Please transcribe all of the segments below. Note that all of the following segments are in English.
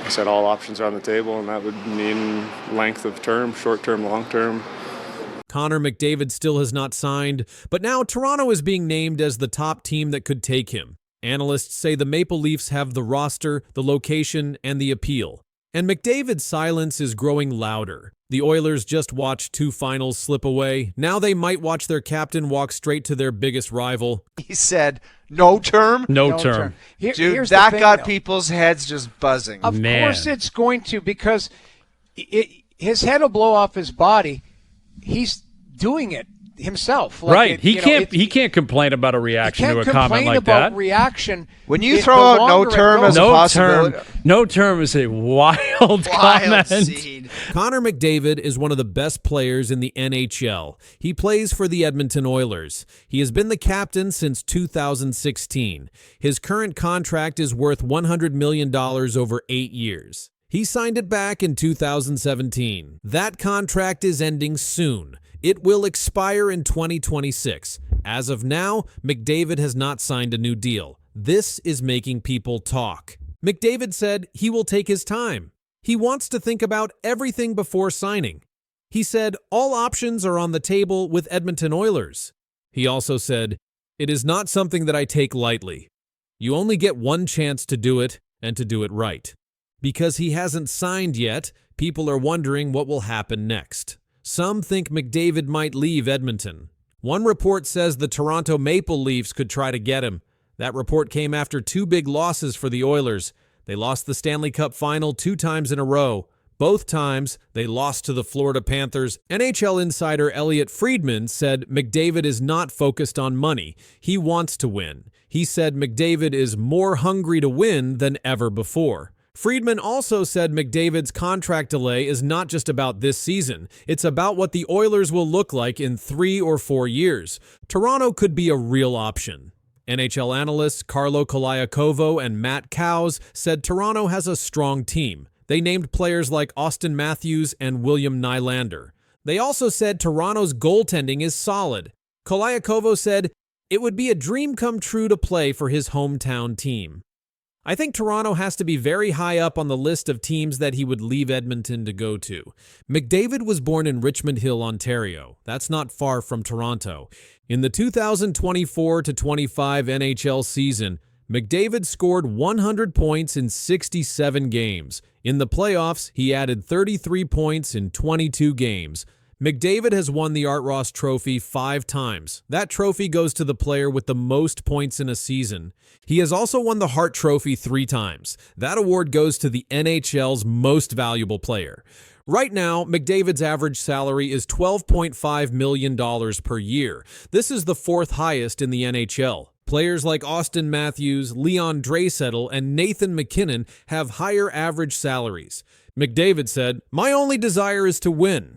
I said all options are on the table, and that would mean length of term, short term, long term. Connor McDavid still has not signed, but now Toronto is being named as the top team that could take him. Analysts say the Maple Leafs have the roster, the location, and the appeal. And McDavid's silence is growing louder. The Oilers just watched 2 finals slip away. Now they might watch their captain walk straight to their biggest rival. He said, no term? No term. Dude, that got people's heads just buzzing. Of course it's going to, because his head will blow off his body. He's doing it himself. Right. He can't complain about a reaction to a comment like that. Reaction. When you throw out no term as a possibility. No term is a wild comment. Seed. Connor McDavid is one of the best players in the NHL. He plays for the Edmonton Oilers. He has been the captain since 2016. His current contract is worth $100 million over 8 years. He signed it back in 2017. That contract is ending soon. It will expire in 2026. As of now, McDavid has not signed a new deal. This is making people talk. McDavid said he will take his time. He wants to think about everything before signing. He said all options are on the table with Edmonton Oilers. He also said, "It is not something that I take lightly. You only get one chance to do it and to do it right." Because he hasn't signed yet, people are wondering what will happen next. Some think McDavid might leave Edmonton. One report says the Toronto Maple Leafs could try to get him. That report came after 2 big losses for the Oilers. They lost the Stanley Cup Final 2 times in a row. Both times, they lost to the Florida Panthers. NHL insider Elliotte Friedman said McDavid is not focused on money. He wants to win. He said McDavid is more hungry to win than ever before. Friedman also said McDavid's contract delay is not just about this season. It's about what the Oilers will look like in 3 or 4 years. Toronto could be a real option. NHL analysts Carlo Colaiacovo and Matt Cowes said Toronto has a strong team. They named players like Austin Matthews and William Nylander. They also said Toronto's goaltending is solid. Colaiacovo said it would be a dream come true to play for his hometown team. I think Toronto has to be very high up on the list of teams that he would leave Edmonton to go to. McDavid was born in Richmond Hill, Ontario. That's not far from Toronto. In the 2024-25 NHL season, McDavid scored 100 points in 67 games. In the playoffs, he added 33 points in 22 games. McDavid has won the Art Ross Trophy 5 times. That trophy goes to the player with the most points in a season. He has also won the Hart Trophy 3 times. That award goes to the NHL's most valuable player. Right now, McDavid's average salary is $12.5 million per year. This is the 4th highest in the NHL. Players like Austin Matthews, Leon Draisaitl, and Nathan MacKinnon have higher average salaries. McDavid said, "My only desire is to win."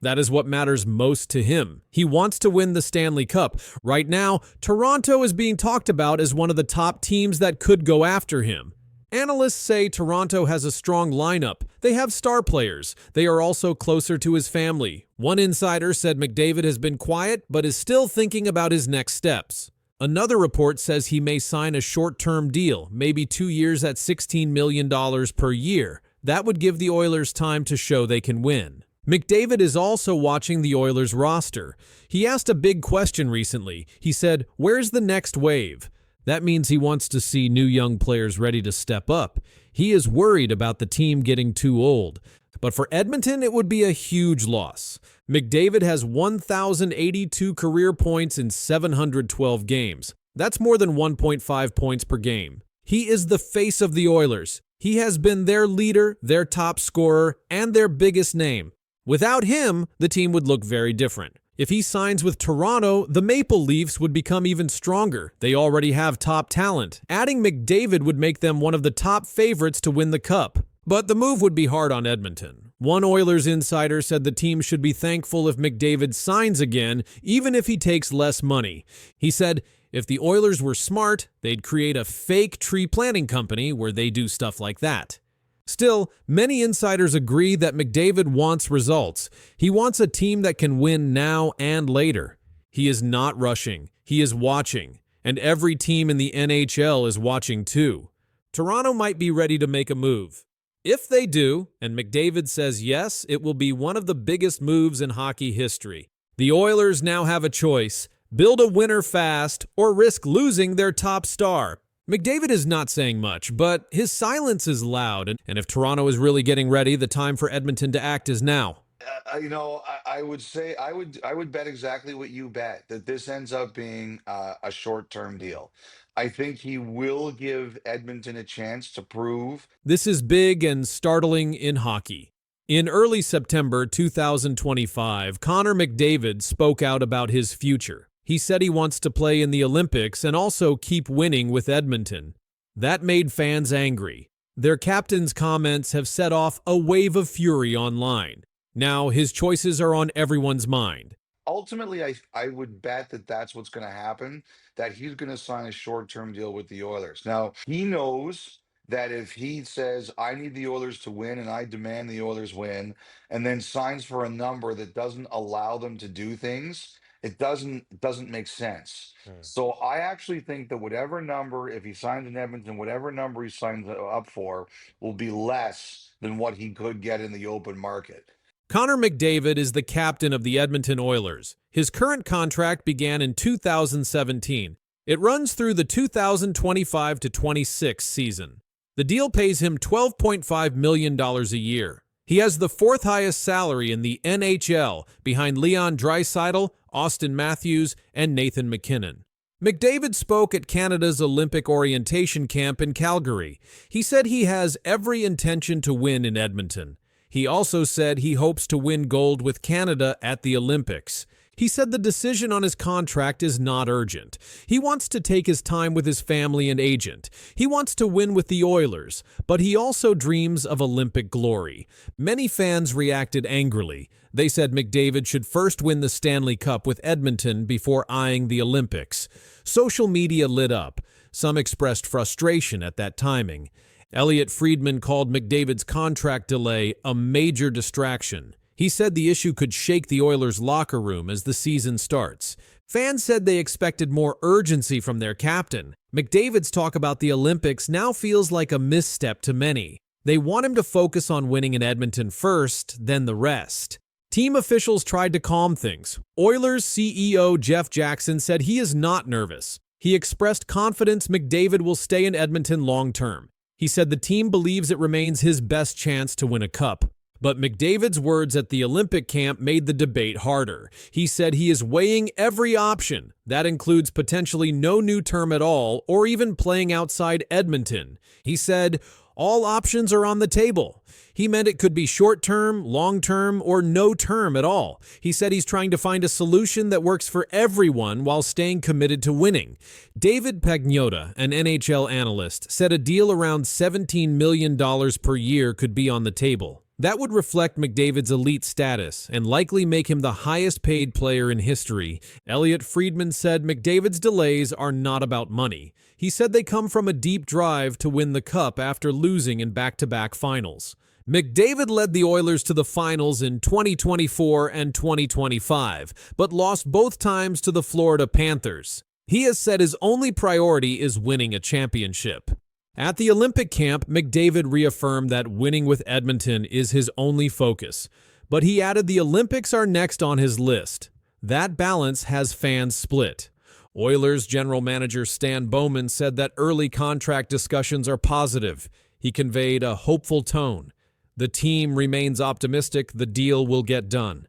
That is what matters most to him. He wants to win the Stanley Cup. Right now, Toronto is being talked about as one of the top teams that could go after him. Analysts say Toronto has a strong lineup. They have star players. They are also closer to his family. One insider said McDavid has been quiet, but is still thinking about his next steps. Another report says he may sign a short-term deal, maybe 2 years at $16 million per year. That would give the Oilers time to show they can win. McDavid is also watching the Oilers roster. He asked a big question recently. He said, "Where's the next wave?" That means he wants to see new young players ready to step up. He is worried about the team getting too old. But for Edmonton, it would be a huge loss. McDavid has 1,082 career points in 712 games. That's more than 1.5 points per game. He is the face of the Oilers. He has been their leader, their top scorer, and their biggest name. Without him, the team would look very different. If he signs with Toronto, the Maple Leafs would become even stronger. They already have top talent. Adding McDavid would make them one of the top favorites to win the Cup. But the move would be hard on Edmonton. One Oilers insider said the team should be thankful if McDavid signs again, even if he takes less money. He said, if the Oilers were smart, they'd create a fake tree planting company where they do stuff like that. Still, many insiders agree that McDavid wants results. He wants a team that can win now and later. He is not rushing. He is watching. And every team in the NHL is watching too. Toronto might be ready to make a move. If they do, and McDavid says yes, it will be one of the biggest moves in hockey history. The Oilers now have a choice: build a winner fast or risk losing their top star. McDavid is not saying much, but his silence is loud, and if Toronto is really getting ready, the time for Edmonton to act is now. I would say I would bet exactly what you bet, that this ends up being a short-term deal. I think he will give Edmonton a chance to prove. This is big and startling in hockey. In early September 2025, Connor McDavid spoke out about his future. He said he wants to play in the Olympics and also keep winning with Edmonton. That made fans angry. Their captain's comments have set off a wave of fury online. Now his choices are on everyone's mind. Ultimately, I would bet that that's what's going to happen, that he's going to sign a short-term deal with the Oilers. Now, he knows that if he says, I need the Oilers to win and I demand the Oilers win, and then signs for a number that doesn't allow them to do things, it doesn't make sense. So I actually think that whatever number, if he signs in Edmonton, whatever number he signs up for will be less than what he could get in the open market. Connor McDavid is the captain of the Edmonton Oilers. His current contract began in 2017. It runs through the 2025-26 season. The deal pays him $12.5 million a year. He has the fourth highest salary in the NHL, behind Leon Draisaitl, Austin Matthews, and Nathan MacKinnon. McDavid spoke at Canada's Olympic orientation camp in Calgary. He said he has every intention to win in Edmonton. He also said he hopes to win gold with Canada at the Olympics. He said the decision on his contract is not urgent. He wants to take his time with his family and agent. He wants to win with the Oilers, but he also dreams of Olympic glory. Many fans reacted angrily. They said McDavid should first win the Stanley Cup with Edmonton before eyeing the Olympics. Social media lit up. Some expressed frustration at that timing. Elliot Friedman called McDavid's contract delay a major distraction. He said the issue could shake the Oilers' locker room as the season starts. Fans said they expected more urgency from their captain. McDavid's talk about the Olympics now feels like a misstep to many. They want him to focus on winning in Edmonton first, then the rest. Team officials tried to calm things. Oilers CEO Jeff Jackson said he is not nervous. He expressed confidence McDavid will stay in Edmonton long-term. He said the team believes it remains his best chance to win a cup. But McDavid's words at the Olympic camp made the debate harder. He said he is weighing every option. That includes potentially no new term at all, or even playing outside Edmonton. He said, all options are on the table. He meant it could be short-term, long-term, or no term at all. He said he's trying to find a solution that works for everyone while staying committed to winning. David Pagnotta, an NHL analyst, said a deal around $17 million per year could be on the table. That would reflect McDavid's elite status and likely make him the highest-paid player in history. Elliot Friedman said McDavid's delays are not about money. He said they come from a deep drive to win the cup after losing in back-to-back finals. McDavid led the Oilers to the finals in 2024 and 2025, but lost both times to the Florida Panthers. He has said his only priority is winning a championship. At the Olympic camp, McDavid reaffirmed that winning with Edmonton is his only focus, but he added the Olympics are next on his list. That balance has fans split. Oilers general manager Stan Bowman said that early contract discussions are positive. He conveyed a hopeful tone. The team remains optimistic the deal will get done.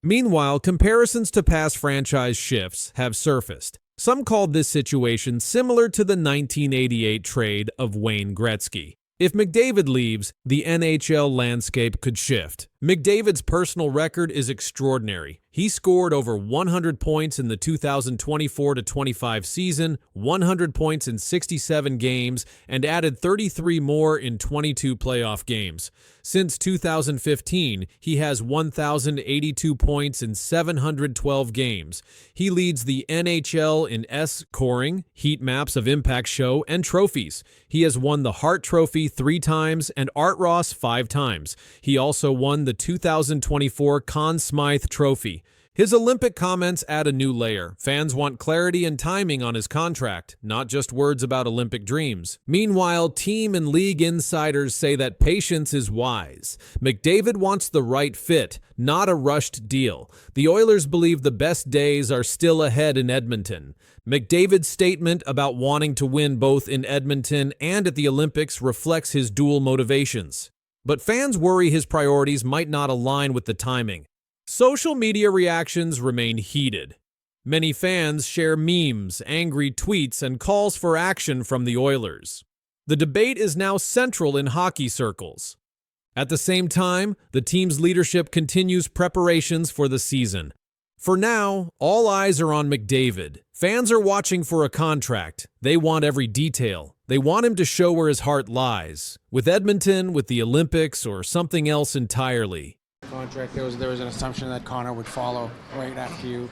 Meanwhile, comparisons to past franchise shifts have surfaced. Some called this situation similar to the 1988 trade of Wayne Gretzky. If McDavid leaves, the NHL landscape could shift. McDavid's personal record is extraordinary. He scored over 100 points in the 2024-25 season, 100 points in 67 games, and added 33 more in 22 playoff games. Since 2015, he has 1,082 points in 712 games. He leads the NHL in scoring, heat maps of Impact Show, and trophies. He has won the Hart Trophy 3 times and Art Ross 5 times. He also won the 2024 Conn Smythe Trophy. His Olympic comments add a new layer. Fans want clarity and timing on his contract, not just words about Olympic dreams. Meanwhile, team and league insiders say that patience is wise. McDavid wants the right fit, not a rushed deal. The Oilers believe the best days are still ahead in Edmonton. McDavid's statement about wanting to win both in Edmonton and at the Olympics reflects his dual motivations. But fans worry his priorities might not align with the timing. Social media reactions remain heated. Many fans share memes, angry tweets, and calls for action from the Oilers. The debate is now central in hockey circles. At the same time, the team's leadership continues preparations for the season. For now, all eyes are on McDavid. Fans are watching for a contract. They want every detail. They want him to show where his heart lies. With Edmonton, with the Olympics, or something else entirely. Contract. There was an assumption that Connor would follow right after you.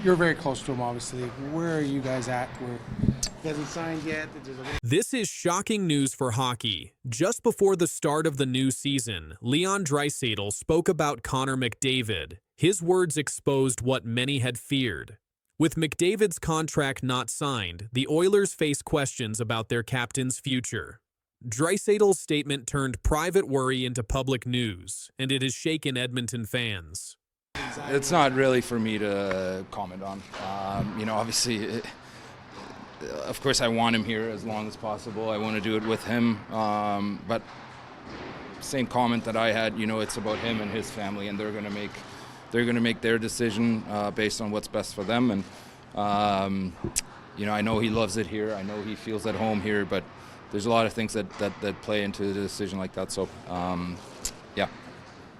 You're very close to him, obviously. Where are you guys at? Where he hasn't signed yet? This is shocking news for hockey. Just before the start of the new season, Leon Draisaitl spoke about Connor McDavid. His words exposed what many had feared. With McDavid's contract not signed, the Oilers face questions about their captain's future. Draisaitl's statement turned private worry into public news, and it has shaken Edmonton fans. It's not really for me to comment on. Obviously, of course I want him here as long as possible. I want to do it with him. But same comment that I had, it's about him and his family, and they're going to make their decision based on what's best for them. And I know he loves it here. I know he feels at home here, but there's a lot of things that play into a decision like that. So,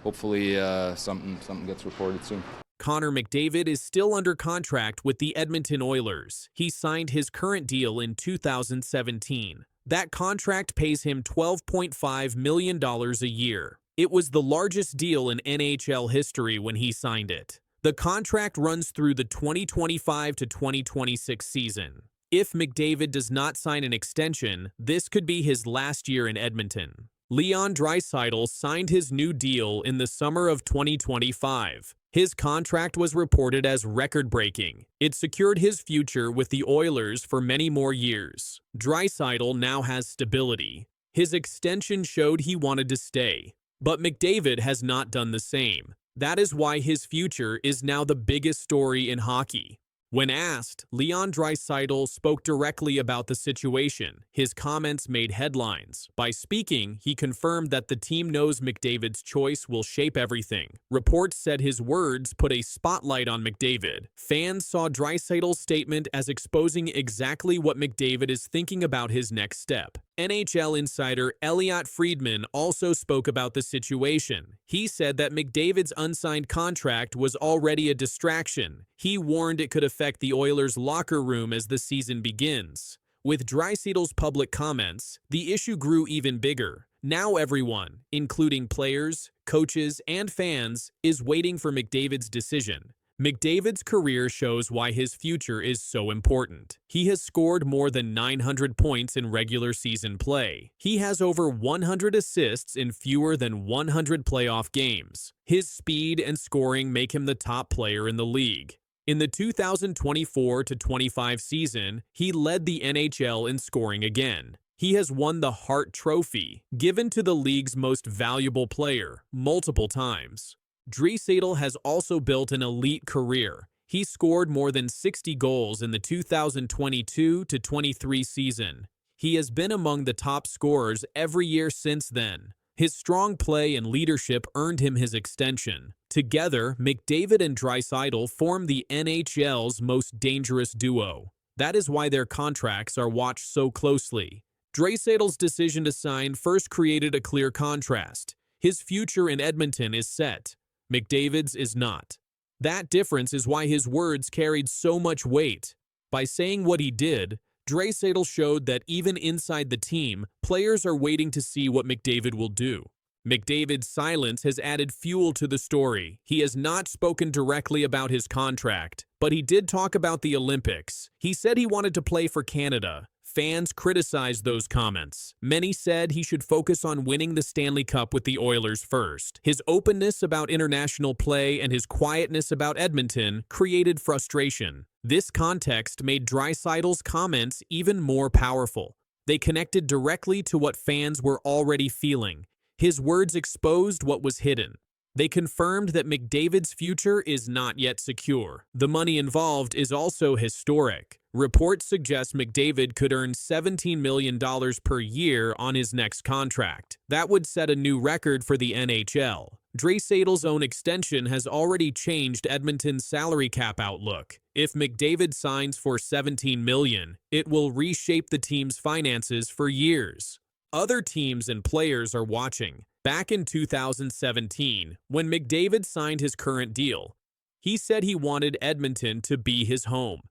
hopefully something gets reported soon. Connor McDavid is still under contract with the Edmonton Oilers. He signed his current deal in 2017. That contract pays him $12.5 million a year. It was the largest deal in NHL history when he signed it. The contract runs through the 2025 to 2026 season. If McDavid does not sign an extension, this could be his last year in Edmonton. Leon Draisaitl signed his new deal in the summer of 2025. His contract was reported as record-breaking. It secured his future with the Oilers for many more years. Draisaitl now has stability. His extension showed he wanted to stay. But McDavid has not done the same. That is why his future is now the biggest story in hockey. When asked, Leon Draisaitl spoke directly about the situation. His comments made headlines. By speaking, he confirmed that the team knows McDavid's choice will shape everything. Reports said his words put a spotlight on McDavid. Fans saw Draisaitl's statement as exposing exactly what McDavid is thinking about his next step. NHL insider Elliotte Friedman also spoke about the situation. He said that McDavid's unsigned contract was already a distraction. He warned it could affect the Oilers' locker room as the season begins. With Draisaitl's public comments, the issue grew even bigger. Now everyone, including players, coaches, and fans, is waiting for McDavid's decision. McDavid's career shows why his future is so important. He has scored more than 900 points in regular season play. He has over 100 assists in fewer than 100 playoff games. His speed and scoring make him the top player in the league. In the 2024-25 season, he led the NHL in scoring again. He has won the Hart Trophy, given to the league's most valuable player, multiple times. Draisaitl has also built an elite career. He scored more than 60 goals in the 2022-23 season. He has been among the top scorers every year since then. His strong play and leadership earned him his extension. Together, McDavid and Draisaitl form the NHL's most dangerous duo. That is why their contracts are watched so closely. Draisaitl's decision to sign first created a clear contrast. His future in Edmonton is set. McDavid's is not. That difference is why his words carried so much weight. By saying what he did, Draisaitl showed that even inside the team, players are waiting to see what McDavid will do. McDavid's silence has added fuel to the story. He has not spoken directly about his contract, but he did talk about the Olympics. He said he wanted to play for Canada. Fans criticized those comments. Many said he should focus on winning the Stanley Cup with the Oilers first. His openness about international play and his quietness about Edmonton created frustration. This context made Draisaitl's comments even more powerful. They connected directly to what fans were already feeling. His words exposed what was hidden. They confirmed that McDavid's future is not yet secure. The money involved is also historic. Reports suggest McDavid could earn $17 million per year on his next contract. That would set a new record for the NHL. Draisaitl's own extension has already changed Edmonton's salary cap outlook. If McDavid signs for $17 million, it will reshape the team's finances for years. Other teams and players are watching. Back in 2017, when McDavid signed his current deal, he said he wanted Edmonton to be his home.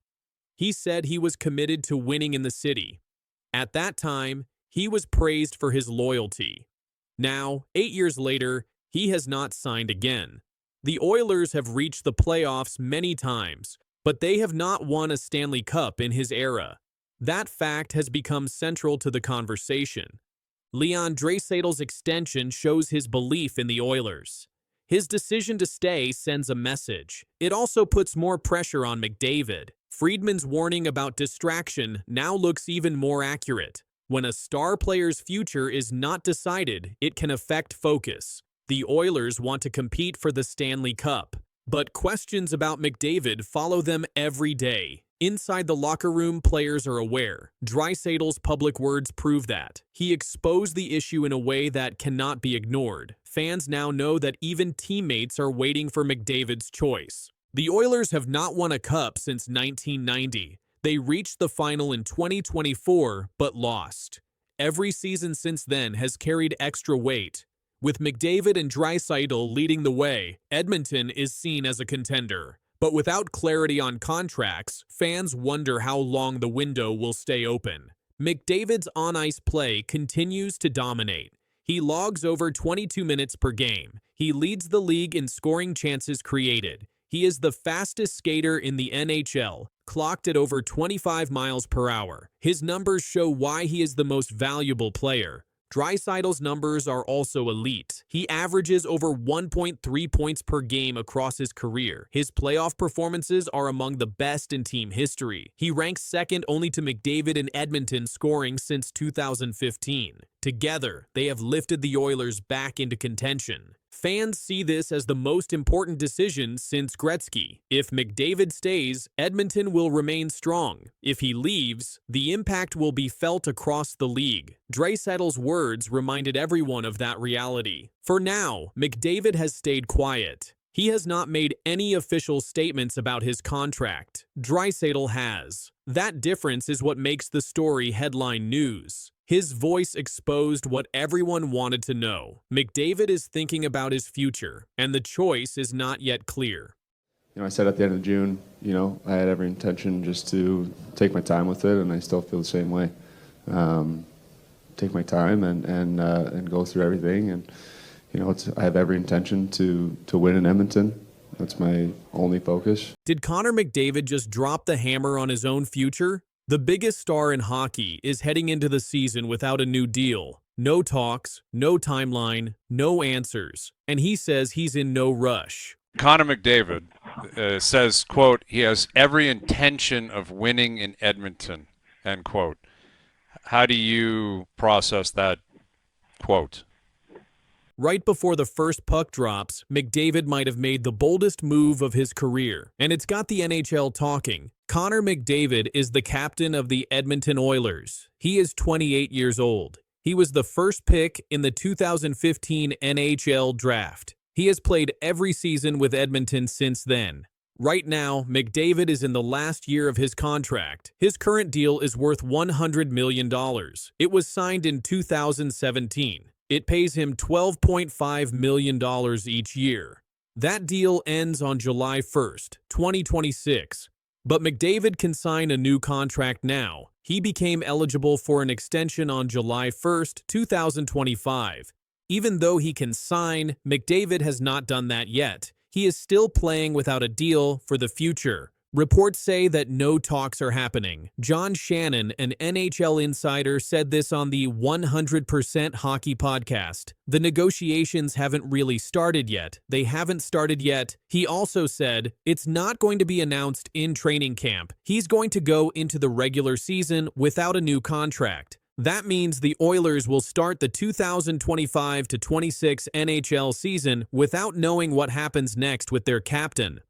He said he was committed to winning in the city. At that time, he was praised for his loyalty. Now, 8 years later, he has not signed again. The Oilers have reached the playoffs many times, but they have not won a Stanley Cup in his era. That fact has become central to the conversation. Leon Draisaitl's extension shows his belief in the Oilers. His decision to stay sends a message. It also puts more pressure on McDavid. Friedman's warning about distraction now looks even more accurate. When a star player's future is not decided, it can affect focus. The Oilers want to compete for the Stanley Cup, but questions about McDavid follow them every day. Inside the locker room, players are aware. Draisaitl's public words prove that. He exposed the issue in a way that cannot be ignored. Fans now know that even teammates are waiting for McDavid's choice. The Oilers have not won a cup since 1990. They reached the final in 2024, but lost. Every season since then has carried extra weight. With McDavid and Draisaitl leading the way, Edmonton is seen as a contender. But without clarity on contracts, fans wonder how long the window will stay open. McDavid's on-ice play continues to dominate. He logs over 22 minutes per game. He leads the league in scoring chances created. He is the fastest skater in the NHL, clocked at over 25 miles per hour. His numbers show why he is the most valuable player. Draisaitl's numbers are also elite. He averages over 1.3 points per game across his career. His playoff performances are among the best in team history. He ranks second only to McDavid and Edmonton scoring since 2015. Together, they have lifted the Oilers back into contention. Fans see this as the most important decision since Gretzky. If McDavid stays, Edmonton will remain strong. If he leaves, the impact will be felt across the league. Draisaitl's words reminded everyone of that reality. For now, McDavid has stayed quiet. He has not made any official statements about his contract. Draisaitl has. That difference is what makes the story headline news. His voice exposed what everyone wanted to know. McDavid is thinking about his future, and the choice is not yet clear. I said at the end of June, I had every intention just to take my time with it, and I still feel the same way. Take my time and go through everything, and I have every intention to win in Edmonton. That's my only focus. Did Connor McDavid just drop the hammer on his own future? The biggest star in hockey is heading into the season without a new deal. No talks, no timeline, no answers. And he says he's in no rush. Connor McDavid says, quote, he has every intention of winning in Edmonton, end quote. How do you process that quote? Right before the first puck drops, McDavid might have made the boldest move of his career, and it's got the NHL talking. Connor McDavid is the captain of the Edmonton Oilers. He is 28 years old. He was the first pick in the 2015 NHL draft. He has played every season with Edmonton since then. Right now, McDavid is in the last year of his contract. His current deal is worth $100 million. It was signed in 2017. It pays him $12.5 million each year. That deal ends on July 1st, 2026. But McDavid can sign a new contract now. He became eligible for an extension on July 1st, 2025. Even though he can sign, McDavid has not done that yet. He is still playing without a deal for the future. Reports say that no talks are happening. John Shannon, an NHL insider, said this on the 100% Hockey podcast. The negotiations haven't really started yet. They haven't started yet. He also said, it's not going to be announced in training camp. He's going to go into the regular season without a new contract. That means the Oilers will start the 2025-26 NHL season without knowing what happens next with their captain.